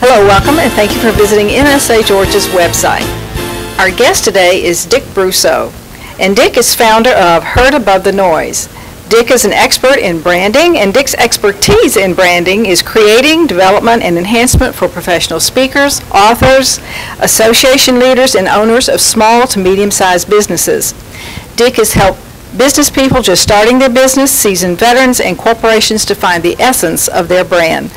Hello, welcome, and thank you for visiting NSA Georgia's website. Our guest today is Dick Bruso, and Dick is founder of Heard Above the Noise. Dick is an expert in branding, and Dick's expertise in branding is creating, development, and enhancement for professional speakers, authors, association leaders, and owners of small to medium-sized businesses. Dick has helped business people just starting their business, seasoned veterans, and corporations to find the essence of their brand.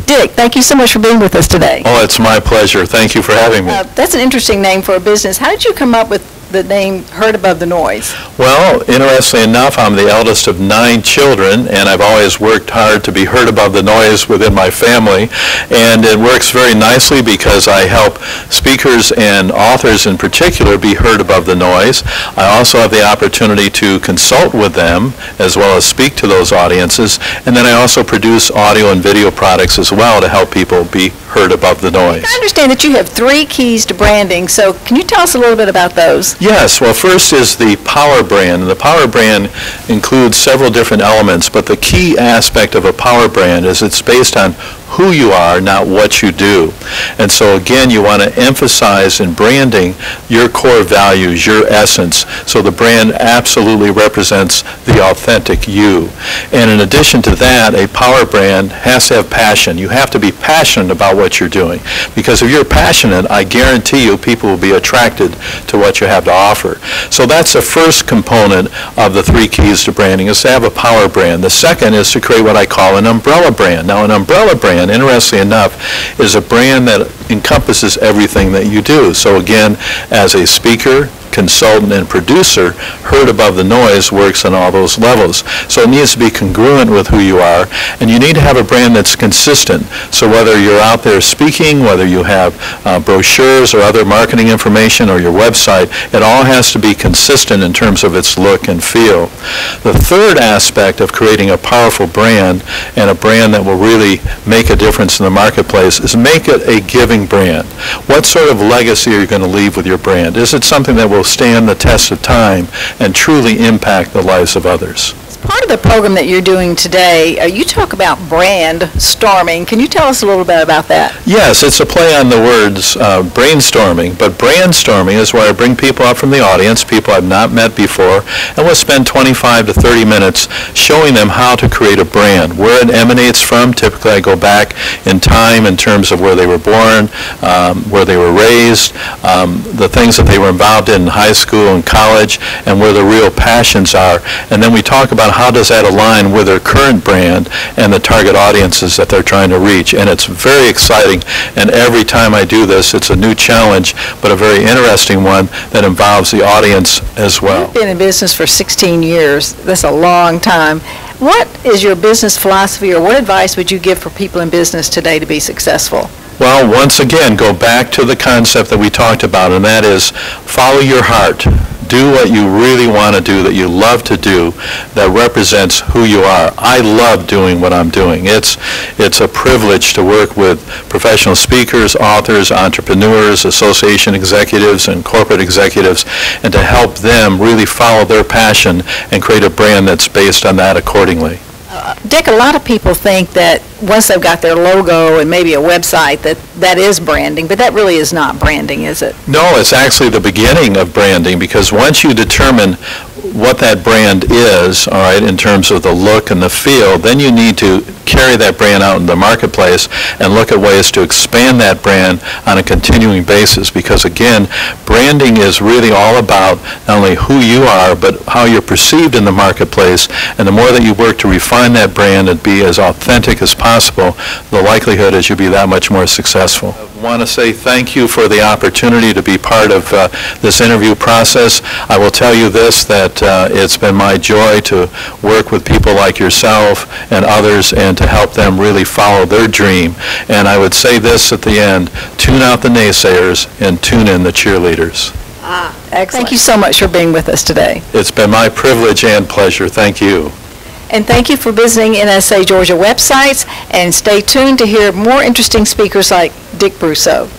Dick, thank you so much for being with us today. Oh, it's my pleasure. Thank you for having me. That's an interesting name for a business. How did you come up with the name Heard Above the Noise? Well, interestingly enough, I'm the eldest of 9 children, and I've always worked hard to be heard above the noise within my family. And it works very nicely because I help speakers and authors in particular be heard above the noise. I also have the opportunity to consult with them as well as speak to those audiences. And then I also produce audio and video products as well to help people be heard above the noise. I understand that you have 3 keys to branding, so can you tell us a little bit about those? Yes, well, first is the power brand. The power brand includes several different elements, but the key aspect of a power brand is it's based on who you are, not what you do. And so again, you want to emphasize in branding your core values, your essence. So the brand absolutely represents the authentic you. And in addition to that, a power brand has to have passion. You have to be passionate about what you're doing. Because if you're passionate, I guarantee you people will be attracted to what you have to offer. So that's the first component of the 3 keys to branding, is to have a power brand. The second is to create what I call an umbrella brand. Now, an umbrella brand, interestingly enough, is a brand that encompasses everything that you do. So again, as a speaker, consultant, and producer, Heard Above the Noise works on all those levels. So it needs to be congruent with who you are, and you need to have a brand that's consistent. So whether you're out there speaking, whether you have brochures or other marketing information or your website, it all has to be consistent in terms of its look and feel. The third aspect of creating a powerful brand, and a brand that will really make a difference in the marketplace, is make it a giving brand. What sort of legacy are you going to leave with your brand? Is it something that will stand the test of time and truly impact the lives of others? Part of the program that you're doing today, you talk about brand storming. Can you tell us a little bit about that? Yes, it's a play on the words brainstorming, but brandstorming is where I bring people up from the audience, people I've not met before, and we'll spend 25 to 30 minutes showing them how to create a brand, where it emanates from. Typically I go back in time in terms of where they were born, where they were raised, the things that they were involved in high school and college, and where the real passions are. And then we talk about how does that align with their current brand and the target audiences that they're trying to reach. And it's very exciting, and every time I do this, it's a new challenge, but a very interesting one that involves the audience as well. You've been in business for 16 years. That's a long time. What is your business philosophy, or what advice would you give for people in business today to be successful? Well, once again, go back to the concept that we talked about, and that is follow your heart. Do what you really want to do, that you love to do, that represents who you are. I love doing what I'm doing. It's a privilege to work with professional speakers, authors, entrepreneurs, association executives, and corporate executives, and to help them really follow their passion and create a brand that's based on that accordingly. Dick, a lot of people think that once they've got their logo and maybe a website that is branding, but that really is not branding, is it? No, it's actually the beginning of branding, because once you determine what that brand is, all right, in terms of the look and the feel, then you need to carry that brand out in the marketplace and look at ways to expand that brand on a continuing basis, because again, branding is really all about not only who you are, but how you're perceived in the marketplace. And the more that you work to refine that brand and be as authentic as possible, the likelihood is you'll be that much more successful. I want to say thank you for the opportunity to be part of this interview process. I will tell you this, that it's been my joy to work with people like yourself and others, and to help them really follow their dream. And I would say this at the end: tune out the naysayers and tune in the cheerleaders. Excellent. Thank you so much for being with us today. It's been my privilege and pleasure. Thank you. And thank you for visiting NSA Georgia websites, and stay tuned to hear more interesting speakers like Dick Bruso.